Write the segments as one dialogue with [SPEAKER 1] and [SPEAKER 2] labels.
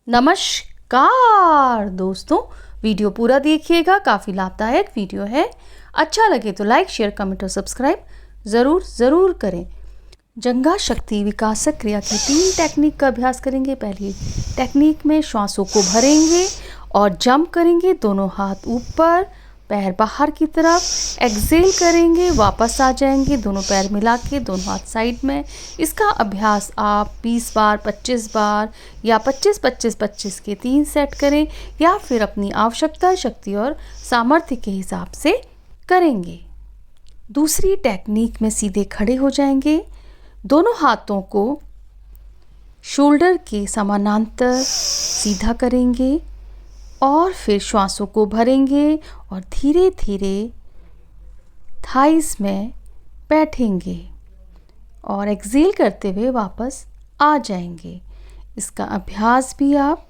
[SPEAKER 1] नमस्कार दोस्तों, वीडियो पूरा देखिएगा, काफ़ी लाभदायक वीडियो है। अच्छा लगे तो लाइक, शेयर, कमेंट और सब्सक्राइब ज़रूर करें। जंघा शक्ति विकासक क्रिया की 3 टेक्निक का अभ्यास करेंगे। पहली टेक्निक में श्वासों को भरेंगे और जंप करेंगे, दोनों हाथ ऊपर, पैर बाहर की तरफ, एक्सेल करेंगे, वापस आ जाएंगे, दोनों पैर मिला के, दोनों हाथ साइड में। इसका अभ्यास आप 20 बार, 25 बार या 25-25-25 के 3 सेट करें, या फिर अपनी आवश्यकता, शक्ति और सामर्थ्य के हिसाब से करेंगे। दूसरी टेक्निक में सीधे खड़े हो जाएंगे, दोनों हाथों को शोल्डर के समानांतर सीधा करेंगे और फिर श्वासों को भरेंगे और धीरे धीरे थाइस में बैठेंगे और एक्सेल करते हुए वापस आ जाएंगे। इसका अभ्यास भी आप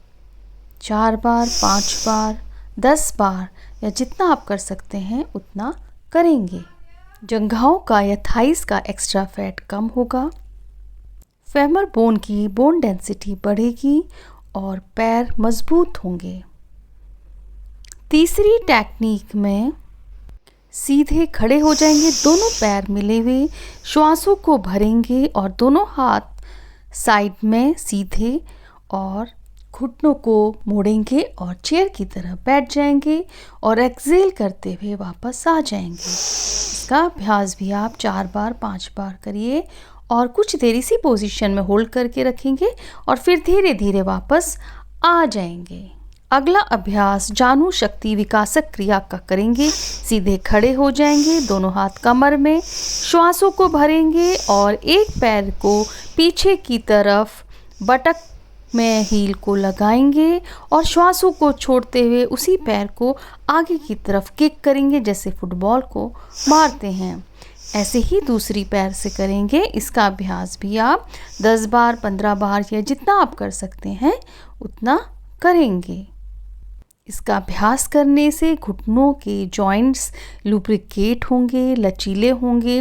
[SPEAKER 1] 4 बार, 5 बार, 10 बार या जितना आप कर सकते हैं उतना करेंगे। जंघाओं का या थाइस का एक्स्ट्रा फैट कम होगा, फेमर बोन की बोन डेंसिटी बढ़ेगी और पैर मजबूत होंगे। तीसरी टेक्निक में सीधे खड़े हो जाएंगे, दोनों पैर मिले हुए, श्वासों को भरेंगे और दोनों हाथ साइड में सीधे और घुटनों को मोड़ेंगे और चेयर की तरह बैठ जाएंगे और एक्सेल करते हुए वापस आ जाएंगे। इसका अभ्यास भी आप 4 बार, 5 बार करिए और कुछ देर इसी पोजीशन में होल्ड करके रखेंगे और फिर धीरे धीरे वापस आ जाएंगे। अगला अभ्यास जानु शक्ति विकासक क्रिया का करेंगे। सीधे खड़े हो जाएंगे, दोनों हाथ कमर में, श्वासों को भरेंगे और एक पैर को पीछे की तरफ बटक में हील को लगाएंगे और श्वासों को छोड़ते हुए उसी पैर को आगे की तरफ किक करेंगे जैसे फुटबॉल को मारते हैं। ऐसे ही दूसरी पैर से करेंगे। इसका अभ्यास भी आप 10 बार, 15 बार या जितना आप कर सकते हैं उतना करेंगे। इसका अभ्यास करने से घुटनों के जॉइंट्स लुब्रिकेट होंगे, लचीले होंगे,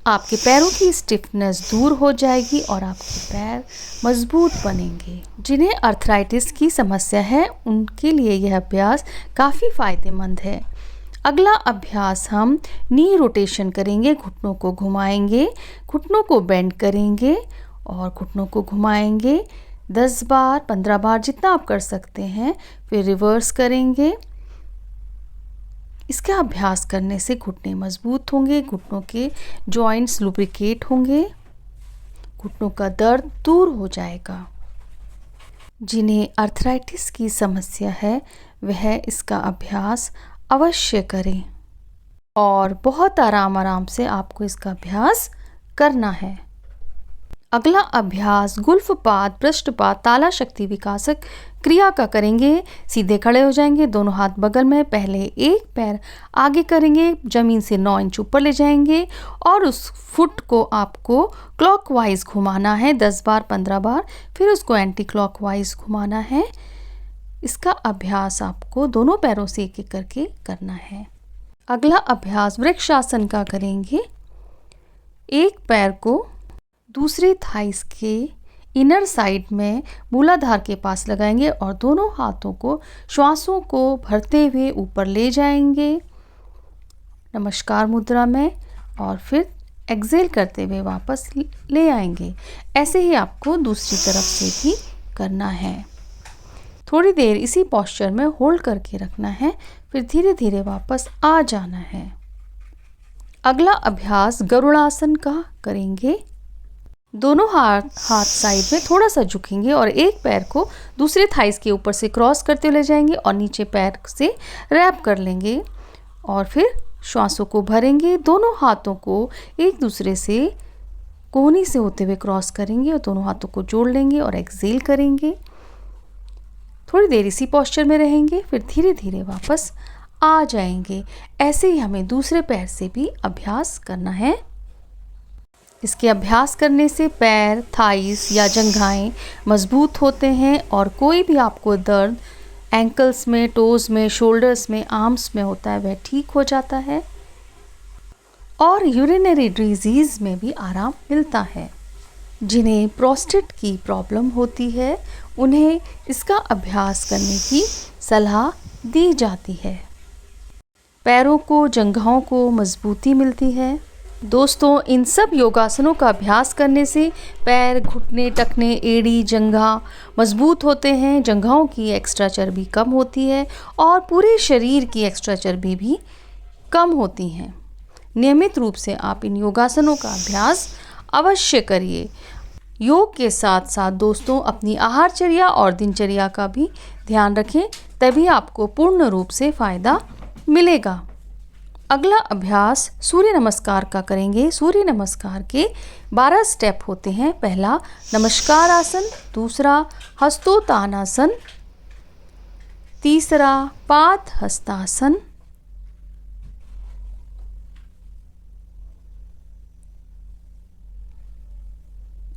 [SPEAKER 1] आपके पैरों की स्टिफनेस दूर हो जाएगी और आपके पैर मजबूत बनेंगे। जिन्हें अर्थराइटिस की समस्या है उनके लिए यह अभ्यास काफ़ी फ़ायदेमंद है। अगला अभ्यास हम नी रोटेशन करेंगे, घुटनों को घुमाएंगे, घुटनों को बेंड करेंगे और घुटनों को घुमाएंगे 10 बार, 15 बार जितना आप कर सकते हैं, फिर रिवर्स करेंगे। इसका अभ्यास करने से घुटने मजबूत होंगे, घुटनों के जॉइंट्स लुब्रिकेट होंगे, घुटनों का दर्द दूर हो जाएगा। जिन्हें अर्थराइटिस की समस्या है वह इसका अभ्यास अवश्य करें और बहुत आराम से आपको इसका अभ्यास करना है। अगला अभ्यास गुल्फपाद पृष्ठपाद ताला शक्ति विकासक क्रिया का करेंगे। सीधे खड़े हो जाएंगे, दोनों हाथ बगल में, पहले एक पैर आगे करेंगे, ज़मीन से 9 इंच ऊपर ले जाएंगे और उस फुट को आपको क्लॉकवाइज घुमाना है 10 बार, 15 बार, फिर उसको एंटी क्लॉकवाइज घुमाना है। इसका अभ्यास आपको दोनों पैरों से एक एक करके करना है। अगला अभ्यास वृक्षासन का करेंगे। एक पैर को दूसरे थाइस के इनर साइड में मूलाधार के पास लगाएंगे और दोनों हाथों को श्वासों को भरते हुए ऊपर ले जाएंगे नमस्कार मुद्रा में और फिर एक्सेल करते हुए वापस ले आएंगे। ऐसे ही आपको दूसरी तरफ से भी करना है। थोड़ी देर इसी पोस्चर में होल्ड करके रखना है, फिर धीरे धीरे वापस आ जाना है। अगला अभ्यास गरुड़ासन का करेंगे। दोनों हाथ साइड में थोड़ा सा झुकेंगे और एक पैर को दूसरे थाइस के ऊपर से क्रॉस करते हुए ले जाएंगे और नीचे पैर से रैप कर लेंगे और फिर श्वासों को भरेंगे। दोनों हाथों को एक दूसरे से कोहनी से होते हुए क्रॉस करेंगे और दोनों हाथों को जोड़ लेंगे और एक्सेल करेंगे। थोड़ी देर इसी पोस्चर में रहेंगे, फिर धीरे धीरे वापस आ जाएंगे। ऐसे ही हमें दूसरे पैर से भी अभ्यास करना है। इसके अभ्यास करने से पैर, थाइस या जंघाएं मजबूत होते हैं और कोई भी आपको दर्द एंकल्स में, टोज़ में, शोल्डर्स में, आर्म्स में होता है वह ठीक हो जाता है और यूरिनरी डिजीज़ में भी आराम मिलता है। जिन्हें प्रोस्टेट की प्रॉब्लम होती है उन्हें इसका अभ्यास करने की सलाह दी जाती है। पैरों को, जंघाओं को मजबूती मिलती है। दोस्तों, इन सब योगासनों का अभ्यास करने से पैर, घुटने, टखने, एड़ी, जंघा मजबूत होते हैं। जंघाओं की एक्स्ट्रा चर्बी कम होती है और पूरे शरीर की एक्स्ट्रा चर्बी भी कम होती हैं। नियमित रूप से आप इन योगासनों का अभ्यास अवश्य करिए। योग के साथ साथ दोस्तों अपनी आहारचर्या और दिनचर्या का भी ध्यान रखें, तभी आपको पूर्ण रूप से फ़ायदा मिलेगा। अगला अभ्यास सूर्य नमस्कार का करेंगे। सूर्य नमस्कार के 12 स्टेप होते हैं। पहला नमस्कार आसन, दूसरा हस्तोत्थानासन, तीसरा पाद हस्तासन,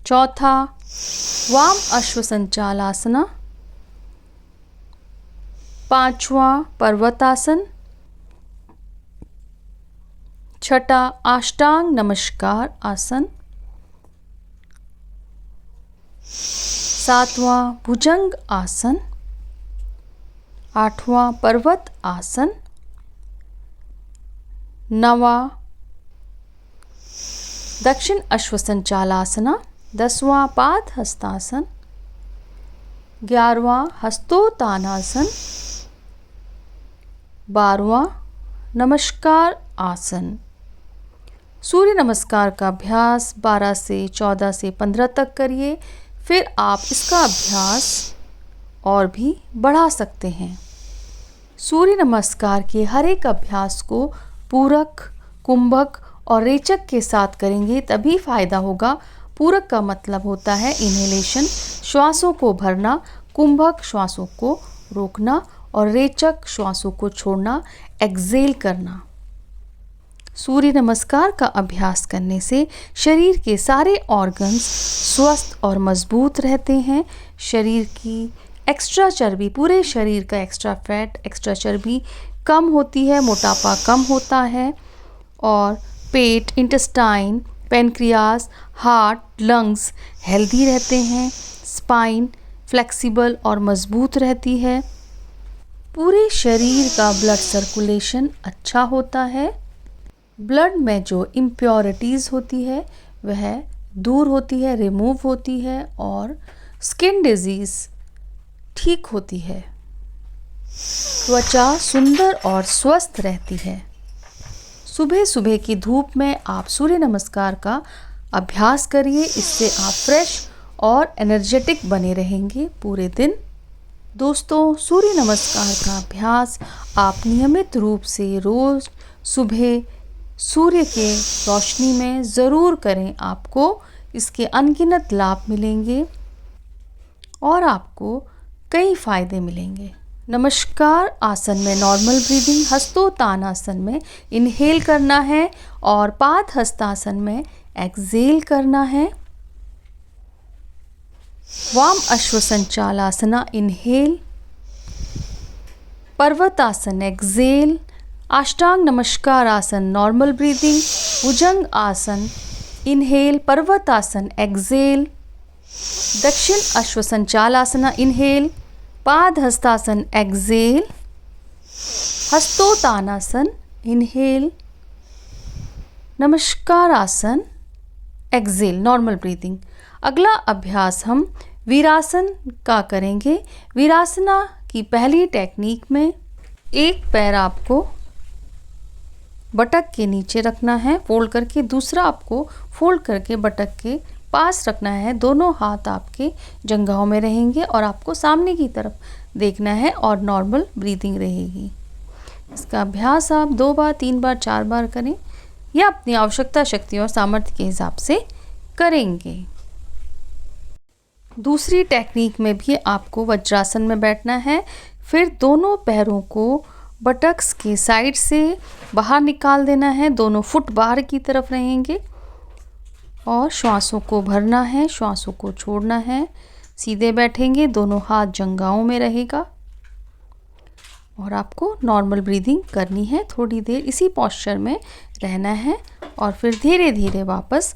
[SPEAKER 1] चौथा वाम अश्वसंचालासना, पांचवा पर्वतासन, छठा अष्टांग नमस्कार आसन, सातवां भुजंग आसन, आठवां पर्वत आसन, नवा दक्षिण अश्वसंचालासना, 10वां पाद हस्तासन, 11वां हस्तोत्थानासन, 12वां नमस्कार आसन। सूर्य नमस्कार का अभ्यास 12 से 14 से 15 तक करिए, फिर आप इसका अभ्यास और भी बढ़ा सकते हैं। सूर्य नमस्कार के हर एक अभ्यास को पूरक, कुंभक और रेचक के साथ करेंगे तभी फायदा होगा। पूरक का मतलब होता है इनहेलेशन, श्वासों को भरना, कुंभक श्वासों को रोकना और रेचक श्वासों को छोड़ना, एक्सेल करना। सूर्य नमस्कार का अभ्यास करने से शरीर के सारे ऑर्गन्स स्वस्थ और मजबूत रहते हैं। शरीर की एक्स्ट्रा चर्बी, पूरे शरीर का एक्स्ट्रा फैट, एक्स्ट्रा चर्बी कम होती है, मोटापा कम होता है और पेट, intestine, pancreas, heart, lungs healthy रहते हैं। स्पाइन फ्लेक्सिबल और मजबूत रहती है। पूरे शरीर का ब्लड सर्कुलेशन अच्छा होता है। ब्लड में जो इम्प्योरिटीज़ होती है वह दूर होती है, रिमूव होती है और स्किन डिजीज़ ठीक होती है। त्वचा सुंदर और स्वस्थ रहती है। सुबह सुबह की धूप में आप सूर्य नमस्कार का अभ्यास करिए, इससे आप फ्रेश और एनर्जेटिक बने रहेंगे पूरे दिन। दोस्तों, सूर्य नमस्कार का अभ्यास आप नियमित रूप से रोज़ सुबह सूर्य के रोशनी में ज़रूर करें। आपको इसके अनगिनत लाभ मिलेंगे और आपको कई फ़ायदे मिलेंगे। नमस्कार आसन में नॉर्मल ब्रीदिंग, हस्तोत्थानासन में इनहेल करना है और पाद हस्तासन में एक्सेल करना है। वाम अश्वसंचालासना इनहेल, पर्वतासन एक्सेल, अष्टांग नमस्कार आसन नॉर्मल ब्रीदिंग, भुजंग आसन इनहेल, पर्वतासन एक्सेल, दक्षिण अश्वसंचालासना इनहेल, पाद हस्तासन एक्सेल, हस्तोत्थानासन इनहेल, नमस्कार आसन एक्सेल, नॉर्मल ब्रीदिंग। अगला अभ्यास हम वीरासन का करेंगे। वीरासना की पहली टेक्निक में एक पैर आपको बटक के नीचे रखना है फोल्ड करके, दूसरा आपको फोल्ड करके बटक के पास रखना है। दोनों हाथ आपके जंघाओं में रहेंगे और आपको सामने की तरफ देखना है और नॉर्मल ब्रीदिंग रहेगी। इसका अभ्यास आप 2 बार, 3 बार, 4 बार करें या अपनी आवश्यकता, शक्ति और सामर्थ्य के हिसाब से करेंगे। दूसरी टेक्निक में भी आपको वज्रासन में बैठना है। फिर दोनों पैरों को बटक्स के साइड से बाहर निकाल देना है। दोनों फुट बाहर की तरफ रहेंगे और श्वासों को भरना है, श्वासों को छोड़ना है। सीधे बैठेंगे, दोनों हाथ जंघाओं में रहेगा और आपको नॉर्मल ब्रीदिंग करनी है। थोड़ी देर इसी पोस्चर में रहना है और फिर धीरे धीरे वापस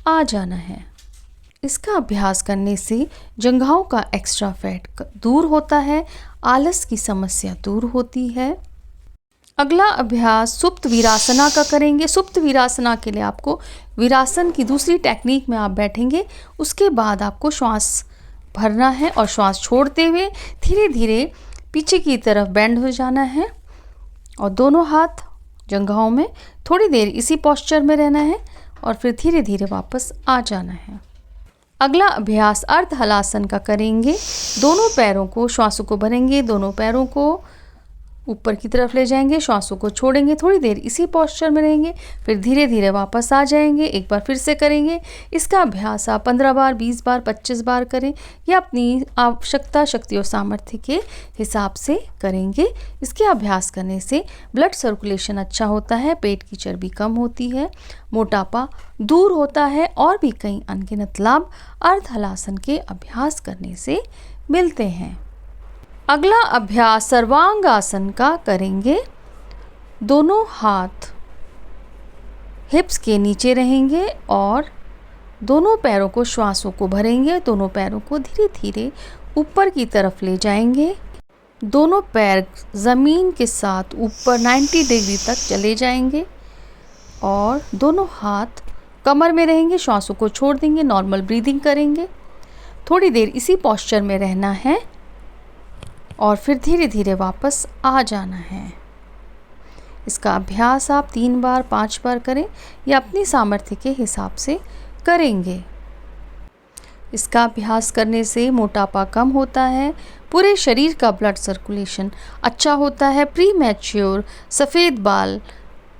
[SPEAKER 1] आ जाना है। इसका अभ्यास करने से जंघाओं का एक्स्ट्रा फैट दूर होता है, आलस की समस्या दूर होती है। अगला अभ्यास सुप्त वीरासना का करेंगे। सुप्त वीरासना के लिए आपको वीरासन की दूसरी टेक्निक में आप बैठेंगे। उसके बाद आपको श्वास भरना है और श्वास छोड़ते हुए धीरे धीरे पीछे की तरफ बेंड हो जाना है और दोनों हाथ जंघाओं में थोड़ी देर इसी पोस्चर में रहना है और फिर धीरे धीरे वापस आ जाना है। अगला अभ्यास अर्ध हलासन का करेंगे। दोनों पैरों को श्वासों को भरेंगे, दोनों पैरों को ऊपर की तरफ ले जाएंगे, श्वासों को छोड़ेंगे, थोड़ी देर इसी पोस्चर में रहेंगे, फिर धीरे धीरे वापस आ जाएंगे। एक बार फिर से करेंगे। इसका अभ्यास आप 15 बार, 20 बार, 25 बार करें या अपनी आवश्यकता, शक्ति और सामर्थ्य के हिसाब से करेंगे। इसके अभ्यास करने से ब्लड सर्कुलेशन अच्छा होता है, पेट की चर्बी कम होती है, मोटापा दूर होता है और भी कई अनगिनत लाभ अर्ध हलासन के अभ्यास करने से मिलते हैं। अगला अभ्यास सर्वांगासन का करेंगे। दोनों हाथ हिप्स के नीचे रहेंगे और दोनों पैरों को श्वासों को भरेंगे, दोनों पैरों को धीरे धीरे ऊपर की तरफ ले जाएंगे। दोनों पैर ज़मीन के साथ ऊपर 90 डिग्री तक चले जाएंगे और दोनों हाथ कमर में रहेंगे, श्वासों को छोड़ देंगे, नॉर्मल ब्रीदिंग करेंगे। थोड़ी देर इसी पोस्चर में रहना है और फिर धीरे धीरे वापस आ जाना है। इसका अभ्यास आप 3 बार, 5 बार करें या अपनी सामर्थ्य के हिसाब से करेंगे। इसका अभ्यास करने से मोटापा कम होता है, पूरे शरीर का ब्लड सर्कुलेशन अच्छा होता है, प्री मैच्योर सफ़ेद बाल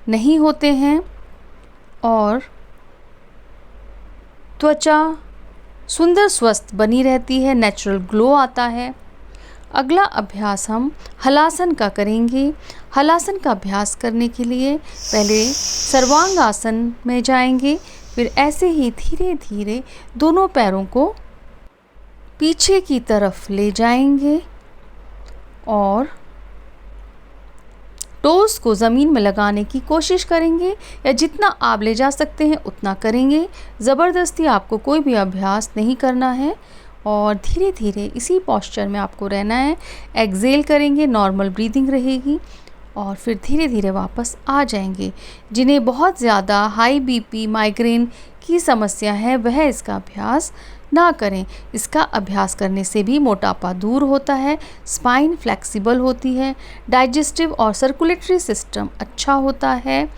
[SPEAKER 1] नहीं होते हैं और त्वचा सुंदर स्वस्थ बनी रहती है, नेचुरल ग्लो आता है। अगला अभ्यास हम हलासन का करेंगे। हलासन का अभ्यास करने के लिए पहले सर्वांगासन में जाएंगे, फिर ऐसे ही धीरे धीरे दोनों पैरों को पीछे की तरफ ले जाएंगे और टोस को ज़मीन में लगाने की कोशिश करेंगे या जितना आप ले जा सकते हैं उतना करेंगे। ज़बरदस्ती आपको कोई भी अभ्यास नहीं करना है और धीरे धीरे इसी पोस्चर में आपको रहना है। एक्सेल करेंगे, नॉर्मल ब्रीदिंग रहेगी और फिर धीरे धीरे वापस आ जाएंगे। जिन्हें बहुत ज़्यादा हाई बीपी, माइग्रेन की समस्या है वह इसका अभ्यास ना करें। इसका अभ्यास करने से भी मोटापा दूर होता है, स्पाइन फ्लेक्सिबल होती है, डाइजेस्टिव और सर्कुलेटरी सिस्टम अच्छा होता है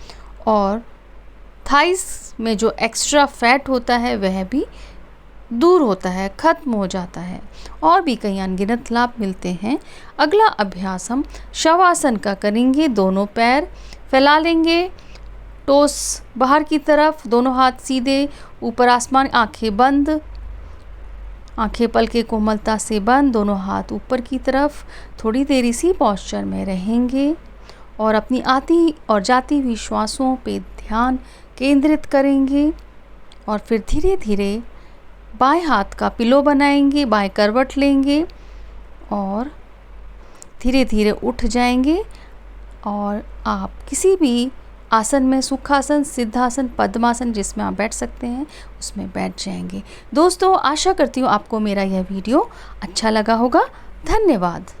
[SPEAKER 1] और थाइस में जो एक्स्ट्रा फैट होता है वह भी दूर होता है, ख़त्म हो जाता है और भी कई अनगिनत लाभ मिलते हैं। अगला अभ्यास हम शवासन का करेंगे। दोनों पैर फैला लेंगे, टोस बाहर की तरफ, दोनों हाथ सीधे ऊपर आसमान, आंखें बंद, आंखें पलके कोमलता से बंद, दोनों हाथ ऊपर की तरफ। थोड़ी देर इसी पोस्चर में रहेंगे और अपनी आती और जाती हुई श्वासों पे ध्यान केंद्रित करेंगे और फिर धीरे धीरे बाएं हाथ का पिलो बनाएंगे, बाएं करवट लेंगे और धीरे धीरे उठ जाएंगे और आप किसी भी आसन में, सुखासन, सिद्धासन, पद्मासन, जिसमें आप बैठ सकते हैं उसमें बैठ जाएंगे। दोस्तों, आशा करती हूँ आपको मेरा यह वीडियो अच्छा लगा होगा। धन्यवाद।